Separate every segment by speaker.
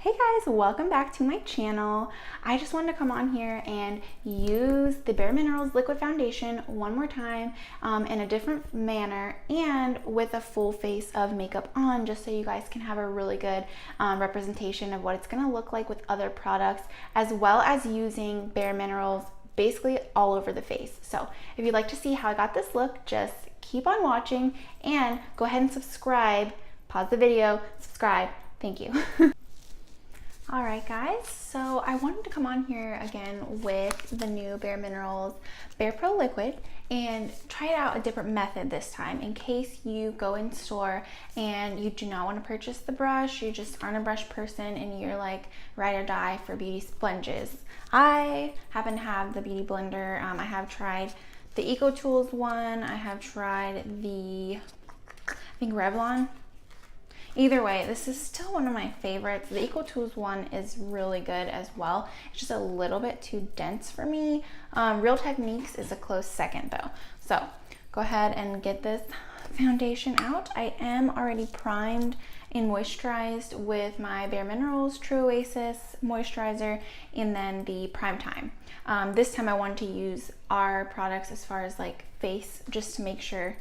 Speaker 1: Hey guys, welcome back to my channel. I just wanted to come on here and use the Bare Minerals Liquid Foundation one more time in a different manner and with a full face of makeup on, just so you guys can have a really good representation of what it's going to look like with other products, as well as using Bare Minerals basically all over the face. So if you'd like to see how I got this look, just keep on watching and go ahead and subscribe. Pause the video, subscribe. Thank you. All right guys, so I wanted to come on here again with the new Bare Minerals BarePro Liquid and try it out a different method this time in case you go in store and you do not want to purchase the brush, you just aren't a brush person and you're like ride or die for beauty sponges. I happen to have the Beauty Blender. I have tried the EcoTools one, I have tried the, I think Revlon. Either way, this is still one of my favorites. The EcoTools one is really good as well. It's just a little bit too dense for me. Real Techniques is a close second though. So go ahead and get this foundation out. I am already primed and moisturized with my Bare Minerals True Oasis moisturizer and then the Prime Time. This time I wanted to use our products as far as like face, just to make sure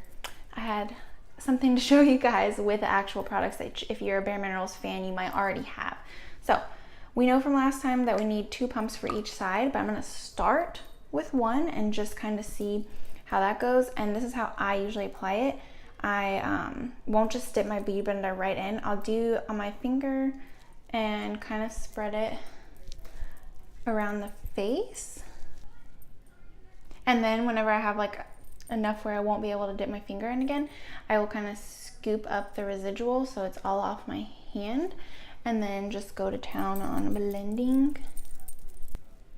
Speaker 1: I had something to show you guys with the actual products that if you're a Bare Minerals fan, you might already have. So we know from last time that we need 2 pumps for each side, but I'm gonna start with one and just kind of see how that goes. And this is how I usually apply it. I won't just dip my Beauty Blender right in. I'll do on my finger and kind of spread it around the face. And then whenever I have like enough where I won't be able to dip my finger in again, I will kind of scoop up the residual so it's all off my hand and then just go to town on blending.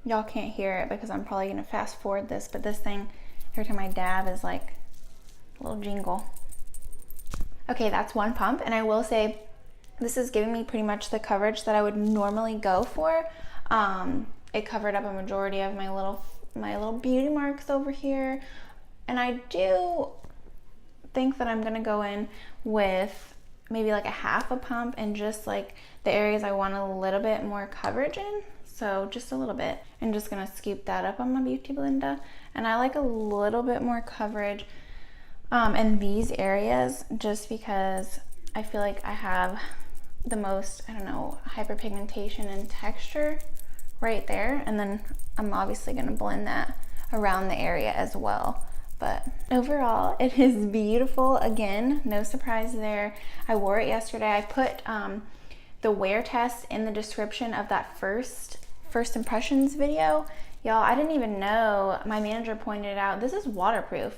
Speaker 1: Y'all can't hear it because I'm probably gonna fast forward this, but this thing, every time I dab, is like a little jingle. Okay, that's one pump, and I will say this is giving me pretty much the coverage that I would normally go for. It covered up a majority of my little beauty marks over here. And I do think that I'm gonna go in with maybe like a half a pump and just like the areas I want a little bit more coverage in. So just a little bit. I'm just gonna scoop that up on my Beauty Blender. And I like a little bit more coverage in these areas just because I feel like I have the most, I don't know, hyperpigmentation and texture right there. And then I'm obviously gonna blend that around the area as well. But overall, it is beautiful. Again, no surprise there. I wore it yesterday. I put the wear test in the description of that first impressions video. Y'all, I didn't even know. My manager pointed out, this is waterproof.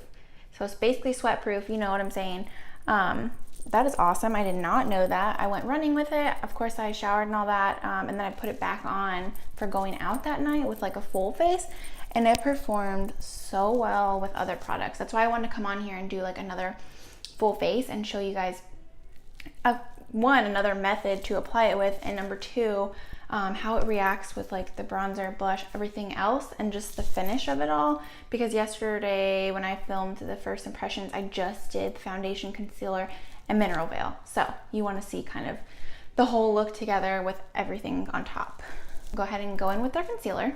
Speaker 1: So it's basically sweat proof, you know what I'm saying. That is awesome. I did not know that. I went running with it. Of course, I showered and all that. And then I put it back on for going out that night with like a full face. And it performed so well with other products. That's why I wanted to come on here and do like another full face and show you guys, one, another method to apply it with, and number 2, how it reacts with like the bronzer, blush, everything else, and just the finish of it all. Because yesterday when I filmed the first impressions, I just did foundation, concealer, and mineral veil. So you want to see kind of the whole look together with everything on top. Go ahead and go in with our concealer.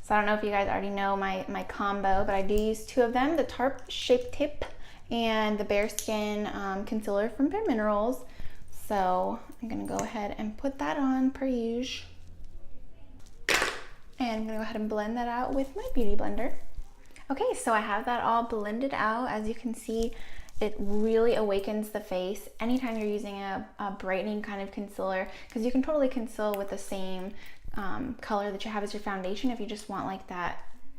Speaker 1: So I don't know if you guys already know my combo, but I do use 2 of them, the Tarte Shape Tip and the Bare Skin concealer from Bare Minerals. So I'm gonna go ahead and put that on per usual. And I'm gonna go ahead and blend that out with my Beauty Blender. Okay, so I have that all blended out. As you can see, it really awakens the face anytime you're using a brightening kind of concealer, because you can totally conceal with the same color that you have as your foundation if you just want like that,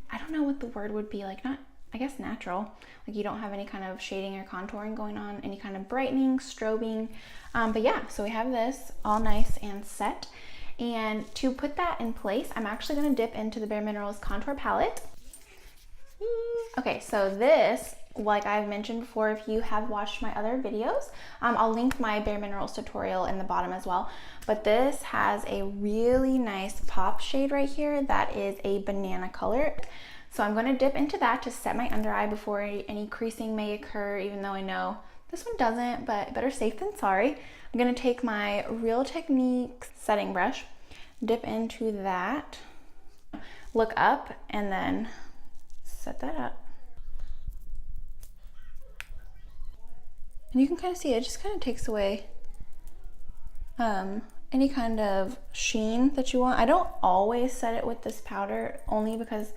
Speaker 1: I don't know what the word would be, like, not, I guess natural, like you don't have any kind of shading or contouring going on, any kind of brightening, strobing, but yeah, so we have this all nice and set. And to put that in place, I'm actually going to dip into the Bare Minerals contour palette. Okay, so this, like I've mentioned before, if you have watched my other videos, I'll link my Bare Minerals tutorial in the bottom as well. But this has a really nice pop shade right here that is a banana color. So I'm going to dip into that to set my under eye before any creasing may occur, even though I know This one doesn't, but better safe than sorry. I'm gonna take my Real Techniques setting brush, dip into that, look up, and then set that up. And you can kind of see it just kind of takes away any kind of sheen that you want. I don't always set it with this powder, only because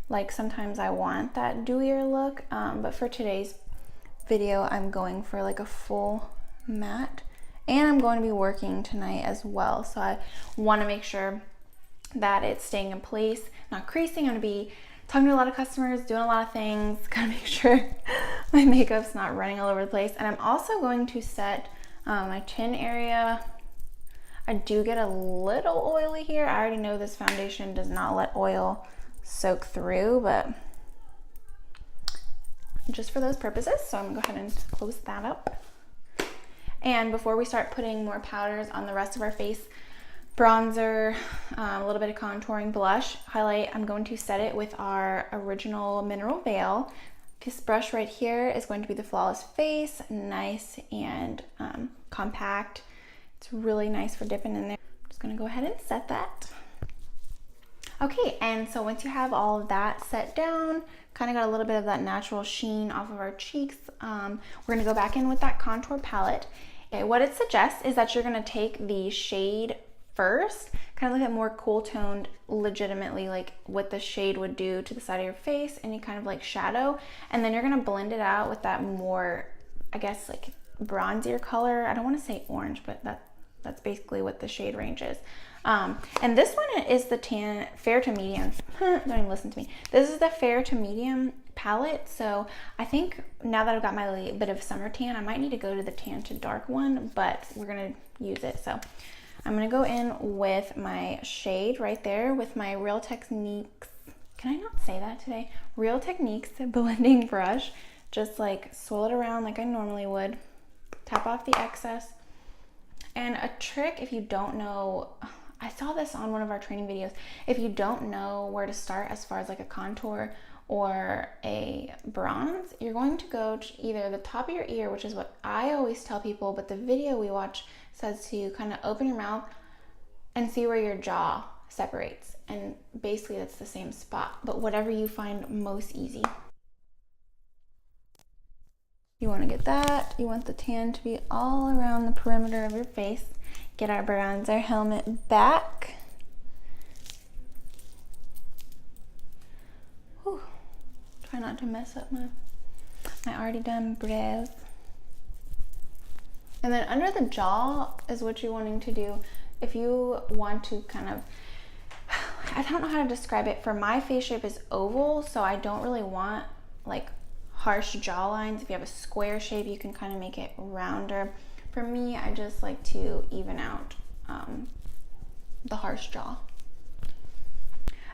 Speaker 1: like sometimes I want that dewier look, but for today's video I'm going for like a full matte, and I'm going to be working tonight as well, so I want to make sure that it's staying in place, not creasing. I'm going to be talking to a lot of customers, doing a lot of things, gotta make sure my makeup's not running all over the place. And I'm also going to set my chin area. I do get a little oily here. I already know this foundation does not let oil soak through, but just for those purposes. So I'm gonna go ahead and close that up. And before we start putting more powders on the rest of our face, bronzer, a little bit of contouring, blush, highlight, I'm going to set it with our original mineral veil. This brush right here is going to be the Flawless Face, nice and compact. It's really nice for dipping in there. I'm just gonna go ahead and set that. Okay, and so once you have all of that set down, kind of got a little bit of that natural sheen off of our cheeks, we're gonna go back in with that contour palette. Okay, what it suggests is that you're gonna take the shade first, kind of look at more cool toned, legitimately like what the shade would do to the side of your face, any kind of like shadow, and then you're gonna blend it out with that more, I guess, like bronzier color. I don't want to say orange, but that's basically what the shade range is. And this one is the tan, fair to medium. Don't even listen to me. This is the fair to medium palette. So I think now that I've got my bit of summer tan, I might need to go to the tan to dark one, but we're gonna use it. So I'm gonna go in with my shade right there with my Real Techniques, can I not say that today? Real Techniques blending brush. Just like swirl it around like I normally would. Tap off the excess. And a trick, if you don't know, I saw this on one of our training videos, if you don't know where to start as far as like a contour or a bronze, you're going to go to either the top of your ear, which is what I always tell people, but the video we watch says to kind of open your mouth and see where your jaw separates. And basically that's the same spot, but whatever you find most easy. You want to get that. You want the tan to be all around the perimeter of your face. Get our bronzer helmet back. Whew. Try not to mess up my already done brows. And then under the jaw is what you're wanting to do. If you want to kind of, I don't know how to describe it. For my face shape is oval, so I don't really want like harsh jaw lines. If you have a square shape, you can kind of make it rounder. For me, I just like to even out the harsh jaw.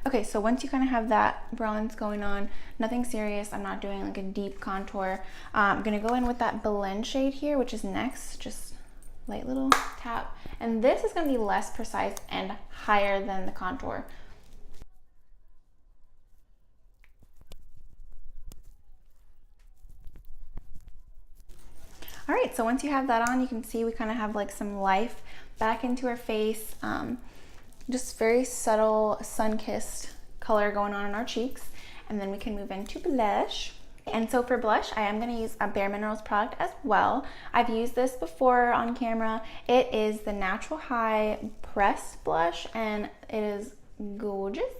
Speaker 1: Okay, so once you kind of have that bronze going on, nothing serious, I'm not doing like a deep contour. I'm gonna go in with that blend shade here, which is next, just light little tap. And this is gonna be less precise and higher than the contour. All right, so once you have that on, you can see we kind of have like some life back into our face. Just very subtle sun-kissed color going on in our cheeks. And then we can move into blush. And so for blush, I am gonna use a Bare Minerals product as well. I've used this before on camera. It is the Natural High Pressed Blush, and it is gorgeous.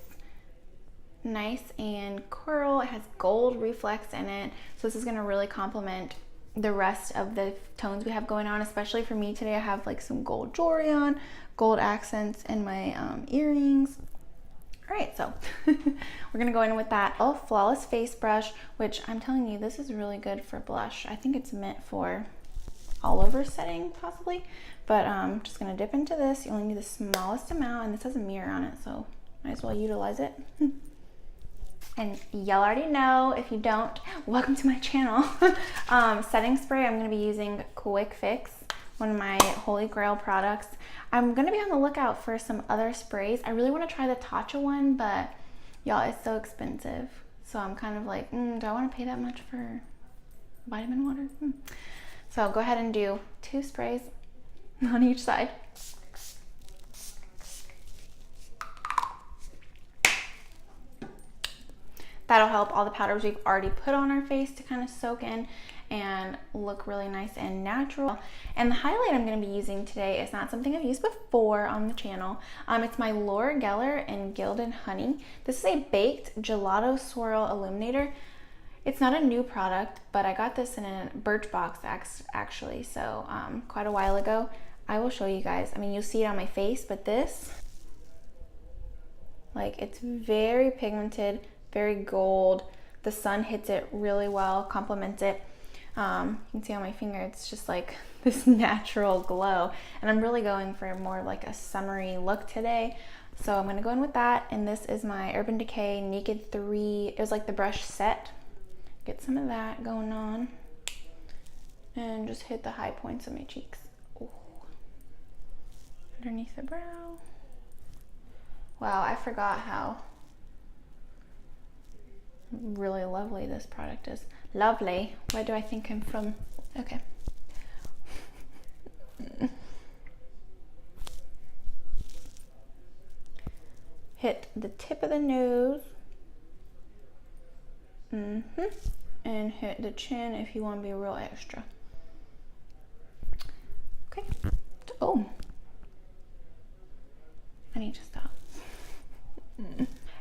Speaker 1: Nice and curl. It has gold reflex in it. So this is gonna really complement the rest of the tones we have going on, especially for me today. I have like some gold jewelry on, gold accents in my earrings. All right, so we're gonna go in with that Flawless Face brush, which I'm telling you, this is really good for blush. I think it's meant for all over setting possibly, but I'm just gonna dip into this. You only need the smallest amount, and this has a mirror on it, so might as well utilize it. And y'all already know, if you don't, welcome to my channel. Setting spray, I'm gonna be using Quick Fix, one of my holy grail products. I'm gonna be on the lookout for some other sprays. I really wanna try the Tatcha one, but y'all, it's so expensive. So I'm kind of like, do I wanna pay that much for vitamin water? So I'll go ahead and do 2 sprays on each side. That'll help all the powders we've already put on our face to kind of soak in and look really nice and natural. And the highlight I'm going to be using today is not something I've used before on the channel. It's my Laura Geller in Gilded Honey. This is a baked gelato swirl illuminator. It's not a new product, but I got this in a Birchbox actually, so quite a while ago. I will show you guys. I mean, you'll see it on my face, but this, like, it's very pigmented, very gold. The sun hits it really well, complements it. You can see on my finger, it's just like this natural glow. And I'm really going for more like a summery look today. So I'm gonna go in with that. And this is my Urban Decay Naked 3. It was like the brush set. Get some of that going on. And just hit the high points of my cheeks. Ooh. Underneath the brow. Wow, I forgot how really lovely this product is. Lovely. Where do I think I'm from? Okay. Hit the tip of the nose. And hit the chin if you want to be real extra. Okay. Oh. I need to stop.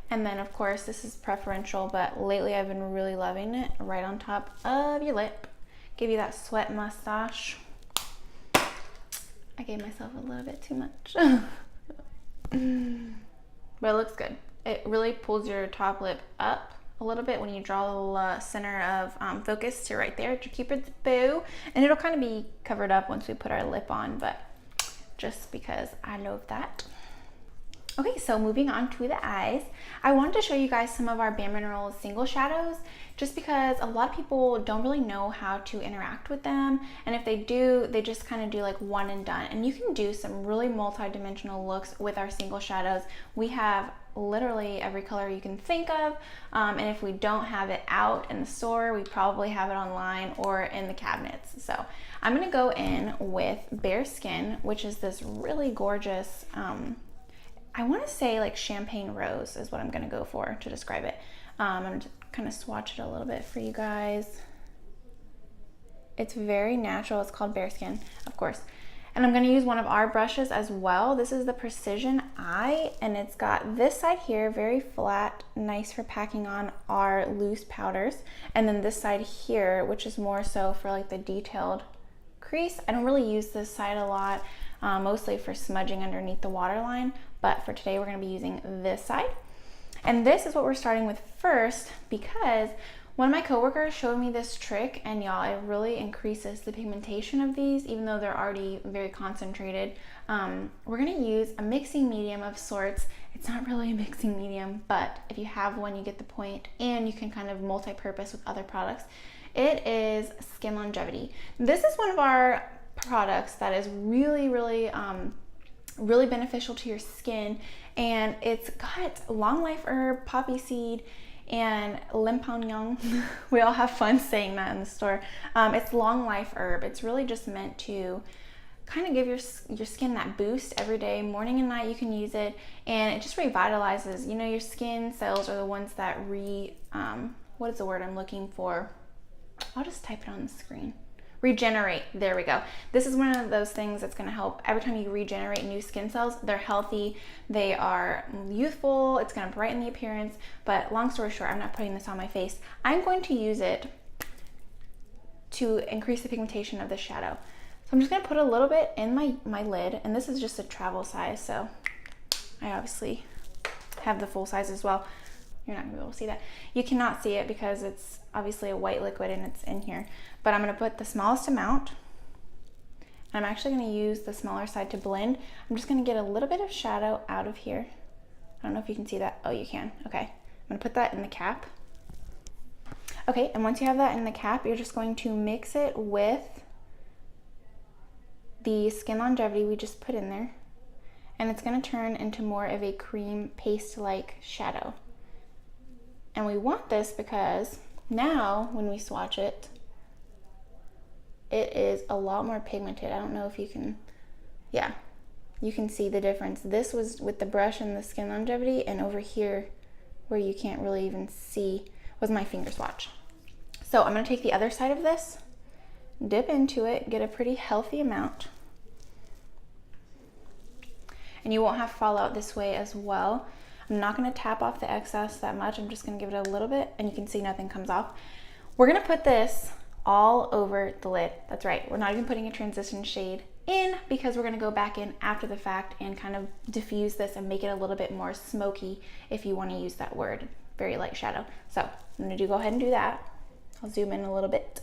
Speaker 1: And then, of course, this is preferential, but lately I've been really loving it right on top of your lip. Give you that sweat mustache. I gave myself a little bit too much. But it looks good. It really pulls your top lip up a little bit when you draw the center of focus to right there at your Cupid's bow. And it'll kind of be covered up once we put our lip on, but just because I love that. Okay, so moving on to the eyes, I wanted to show you guys some of our Bare Minerals single shadows, just because a lot of people don't really know how to interact with them, and if they do, they just kind of do like one and done. And you can do some really multi-dimensional looks with our single shadows. We have literally every color you can think of, and if we don't have it out in the store, we probably have it online or in the cabinets. So I'm gonna go in with Bare Skin, which is this really gorgeous, I want to say like champagne rose is what I'm going to go for to describe it. I'm going to kind of swatch it a little bit for you guys. It's very natural. It's called Bare Skin, of course. And I'm going to use one of our brushes as well. This is the Precision Eye, and it's got this side here, very flat, nice for packing on our loose powders. And then this side here, which is more so for like the detailed crease. I don't really use this side a lot, mostly for smudging underneath the waterline. But for today, we're going to be using this side. And this is what we're starting with first, because one of my coworkers showed me this trick, and y'all, it really increases the pigmentation of these, even though they're already very concentrated. We're going to use a mixing medium of sorts. It's not really a mixing medium, but if you have one, you get the point, and you can kind of multi-purpose with other products. It is Skin Longevity. This is one of our products that is really, really beneficial to your skin, and it's got long life herb, poppy seed, and limponion. We all have fun saying that in the store. It's long life herb. It's really just meant to kind of give your skin that boost every day, morning and night. You can use it, and it just revitalizes. You know, your skin cells are the ones that what is the word I'm looking for? I'll just type it on the screen. Regenerate. There we go. This is one of those things that's going to help every time you regenerate new skin cells. They're healthy, they are youthful, it's going to brighten the appearance. But long story short, I'm not putting this on my face. I'm going to use it to increase the pigmentation of the shadow. So I'm just going to put a little bit in my lid, and this is just a travel size, so I obviously have the full size as well. You're not going to be able to see that. You cannot see it because it's obviously a white liquid and it's in here. But I'm going to put the smallest amount. I'm actually going to use the smaller side to blend. I'm just going to get a little bit of shadow out of here. I don't know if you can see that. Oh, you can. Okay. I'm going to put that in the cap. Okay, and once you have that in the cap, you're just going to mix it with the Skin Longevity we just put in there. And it's going to turn into more of a cream paste-like shadow. And we want this because now when we swatch it, it is a lot more pigmented. I don't know if you can, yeah, you can see the difference. This was with the brush and the Skin Longevity, and over here where you can't really even see was my finger swatch. So I'm gonna take the other side of this, dip into it, get a pretty healthy amount. And you won't have fallout this way as well. I'm not gonna tap off the excess that much. I'm just gonna give it a little bit, and you can see nothing comes off. We're gonna put this all over the lid. That's right, we're not even putting a transition shade in because we're gonna go back in after the fact and kind of diffuse this and make it a little bit more smoky, if you wanna use that word, very light shadow. So I'm gonna go ahead and do that. I'll zoom in a little bit.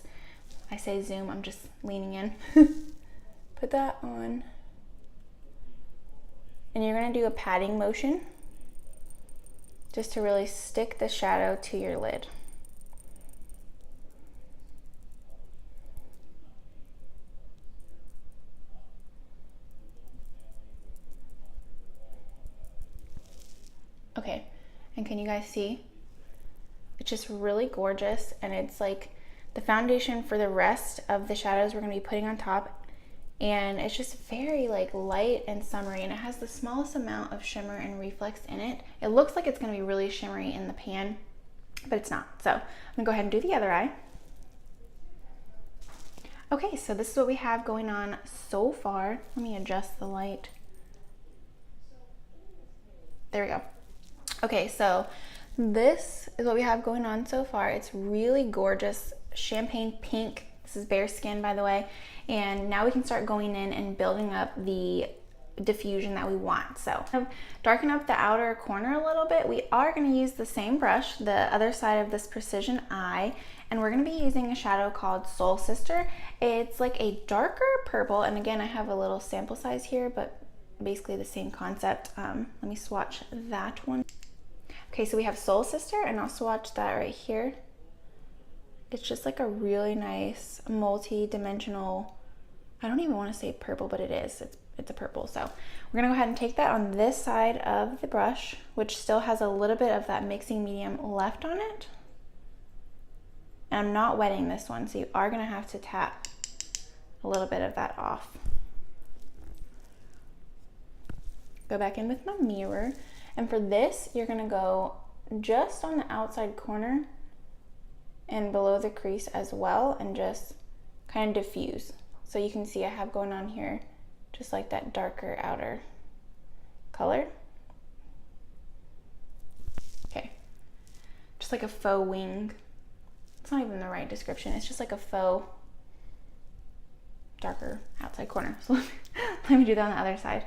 Speaker 1: I say zoom, I'm just leaning in. Put that on. And you're gonna do a patting motion just to really stick the shadow to your lid. Okay, and can you guys see? It's just really gorgeous, and it's like the foundation for the rest of the shadows we're gonna be putting on top. And it's just very like light and summery, and it has the smallest amount of shimmer and reflex in it. It looks like it's gonna be really shimmery in the pan, but it's not. So I'm gonna go ahead and do the other eye. Okay, so this is what we have going on so far. Let me adjust the light. There we go. Okay, so this is what we have going on so far. It's really gorgeous, champagne pink. This is bare skin, by the way. And now we can start going in and building up the diffusion that we want. So darken up the outer corner a little bit. We are going to use the same brush, the other side of this precision eye, and we're going to be using a shadow called Soul Sister. It's like a darker purple, and again, I have a little sample size here, but basically the same concept. Let me swatch that one. Okay, so we have Soul Sister, and I'll swatch that right here. It's just like a really nice multi-dimensional, I don't even want to say purple, but it is. It's a purple. So we're gonna go ahead and take that on this side of the brush, which still has a little bit of that mixing medium left on it. And I'm not wetting this one, so you are gonna have to tap a little bit of that off. Go back in with my mirror. And for this, you're gonna go just on the outside corner and below the crease as well, and just kind of diffuse. So you can see I have going on here just like that darker outer color. Okay, just like a faux wing. It's not even the right description. It's just like a faux darker outside corner. So let me do that on the other side.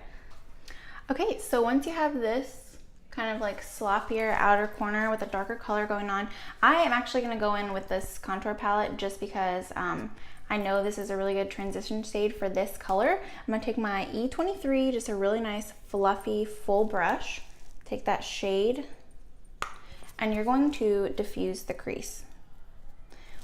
Speaker 1: Okay, so once you have this kind of like sloppier outer corner with a darker color going on, I am actually going to go in with this contour palette just because I know this is a really good transition shade for this color. I'm going to take my E23, just a really nice fluffy full brush, take that shade, and you're going to diffuse the crease.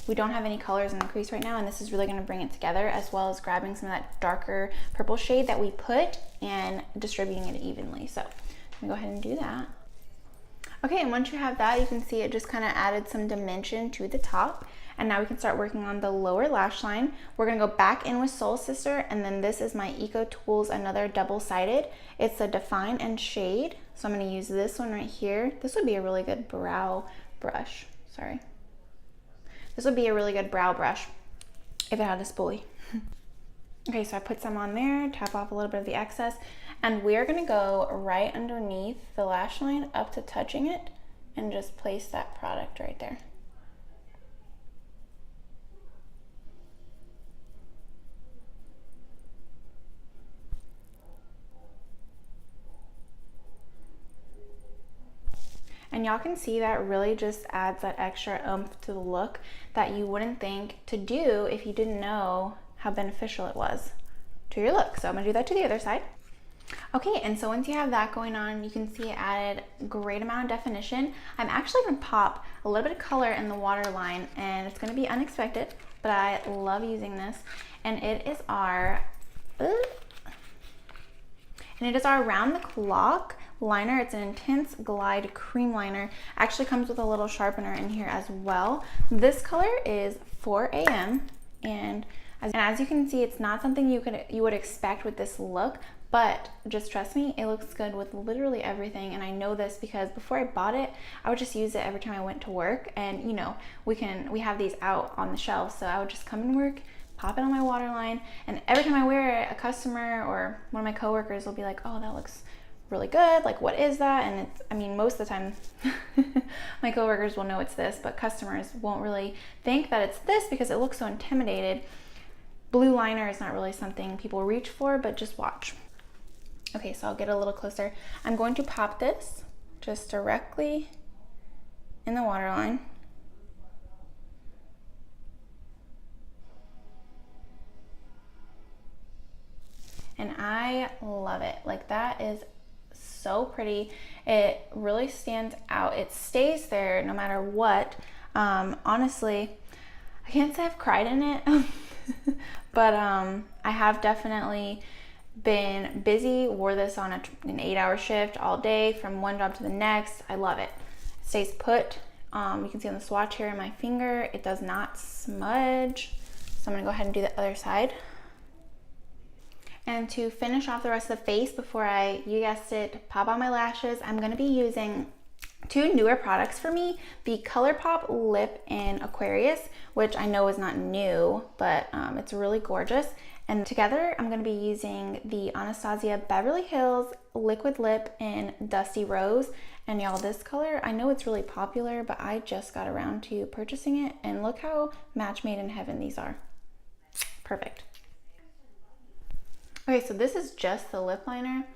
Speaker 1: We don't have any colors in the crease right now, and this is really going to bring it together, as well as grabbing some of that darker purple shade that we put and distributing it evenly. So I'm gonna go ahead and do that. Okay, and once you have that, you can see it just kind of added some dimension to the top. And now we can start working on the lower lash line. We're gonna go back in with Soul Sister, and then this is my Eco Tools, another double-sided. It's a Define and Shade. So I'm gonna use this one right here. This would be a really good brow brush, sorry. This would be a really good brow brush if it had a spoolie. Okay, so I put some on there, tap off a little bit of the excess, and we're gonna go right underneath the lash line up to touching it and just place that product right there. And y'all can see that really just adds that extra oomph to the look that you wouldn't think to do if you didn't know how beneficial it was to your look. So I'm gonna do that to the other side. Okay, and so once you have that going on, you can see it added a great amount of definition. I'm actually gonna pop a little bit of color in the waterline, and it's gonna be unexpected, but I love using this. And it is our round the clock liner. It's an intense glide cream liner. Actually comes with a little sharpener in here as well. This color is 4 AM, and And as you can see, it's not something you would expect with this look, but just trust me, it looks good with literally everything. And I know this because before I bought it, I would just use it every time I went to work. And you know, we have these out on the shelf, so I would just come to work, pop it on my waterline, and every time I wear it, a customer or one of my coworkers will be like, oh, that looks really good, like what is that? And it's, I mean, most of the time my coworkers will know it's this, but customers won't really think that it's this because it looks so intimidated. Blue liner is not really something people reach for, but just watch. Okay, so I'll get a little closer. I'm going to pop this just directly in the waterline. And I love it. Like, that is so pretty. It really stands out. It stays there no matter what. Honestly, I can't say I've cried in it, but I have definitely been busy, wore this on an 8-hour shift all day from one job to the next. I love it. It stays put. You can see on the swatch here in my finger, it does not smudge. So I'm gonna go ahead and do the other side. And to finish off the rest of the face before I, you guessed it, pop on my lashes, I'm gonna be using two newer products for me, the ColourPop Lip in Aquarius, which I know is not new, but it's really gorgeous. And together, I'm gonna be using the Anastasia Beverly Hills Liquid Lip in Dusty Rose. And y'all, this color, I know it's really popular, but I just got around to purchasing it, and look how match made in heaven these are. Perfect. Okay, so this is just the lip liner,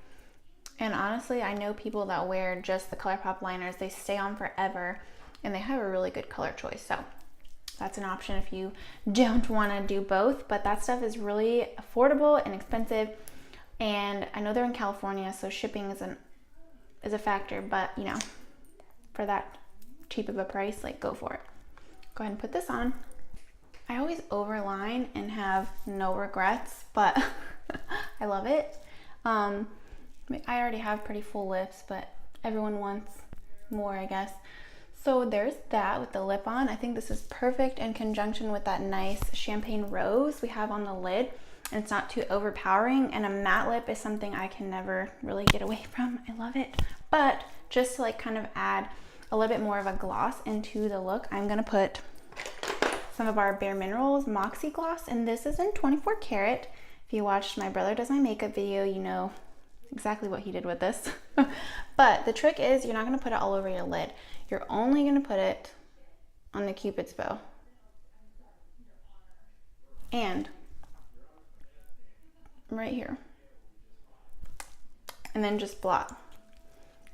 Speaker 1: and honestly, I know people that wear just the ColourPop liners. They stay on forever, and they have a really good color choice, so that's an option if you don't want to do both. But that stuff is really affordable and expensive, and I know they're in California, so shipping is a factor, but you know, for that cheap of a price, like, go for it. Go ahead and put this on. I always overline and have no regrets, but I love it. I already have pretty full lips, but everyone wants more, I guess. So there's that with the lip on. I think this is perfect in conjunction with that nice champagne rose we have on the lid. And it's not too overpowering, and a matte lip is something I can never really get away from. I love it. But just to like kind of add a little bit more of a gloss into the look, I'm gonna put some of our Bare Minerals Moxie Gloss, and this is in 24 karat. If you watched my brother does my makeup video, you know exactly what he did with this. But the trick is, you're not gonna put it all over your lid. You're only gonna put it on the Cupid's bow. And right here. And then just blot.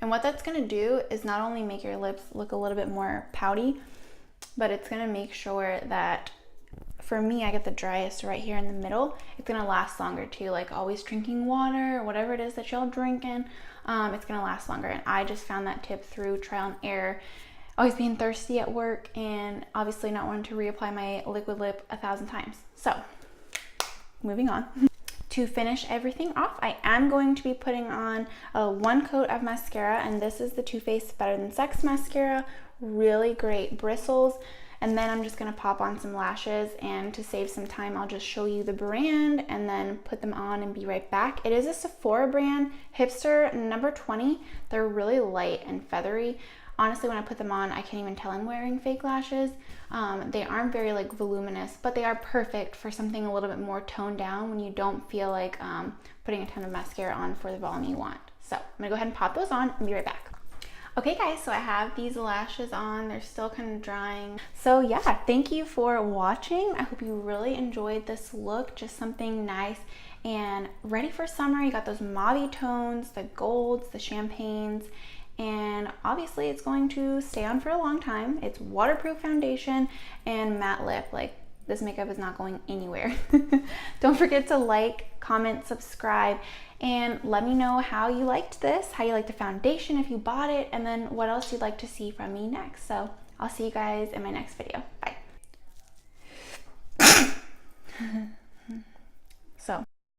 Speaker 1: And what that's gonna do is not only make your lips look a little bit more pouty, but it's gonna make sure that, for me, I get the driest right here in the middle. It's gonna last longer too, like always drinking water or whatever it is that y'all drinking. It's gonna last longer, and I just found that tip through trial and error. Always being thirsty at work, and obviously not wanting to reapply my liquid lip 1,000 times. So, moving on. To finish everything off, I am going to be putting on one coat of mascara, and this is the Too Faced Better Than Sex mascara. Really great bristles. And then I'm just gonna pop on some lashes, and to save some time, I'll just show you the brand and then put them on and be right back. It is a Sephora brand, Hipster number 20. They're really light and feathery. Honestly, when I put them on, I can't even tell I'm wearing fake lashes. They aren't very like voluminous, but they are perfect for something a little bit more toned down when you don't feel like putting a ton of mascara on for the volume you want. So I'm gonna go ahead and pop those on and be right back. Okay guys, so I have these lashes on. They're still kind of drying. So yeah, thank you for watching. I hope you really enjoyed this look. Just something nice and ready for summer. You got those mauve tones, the golds, the champagnes, and obviously it's going to stay on for a long time. It's waterproof foundation and matte lip. Like, this makeup is not going anywhere. Don't forget to like, comment, subscribe, and let me know how you liked this, how you liked the foundation if you bought it, and then what else you'd like to see from me next. So I'll see you guys in my next video. Bye.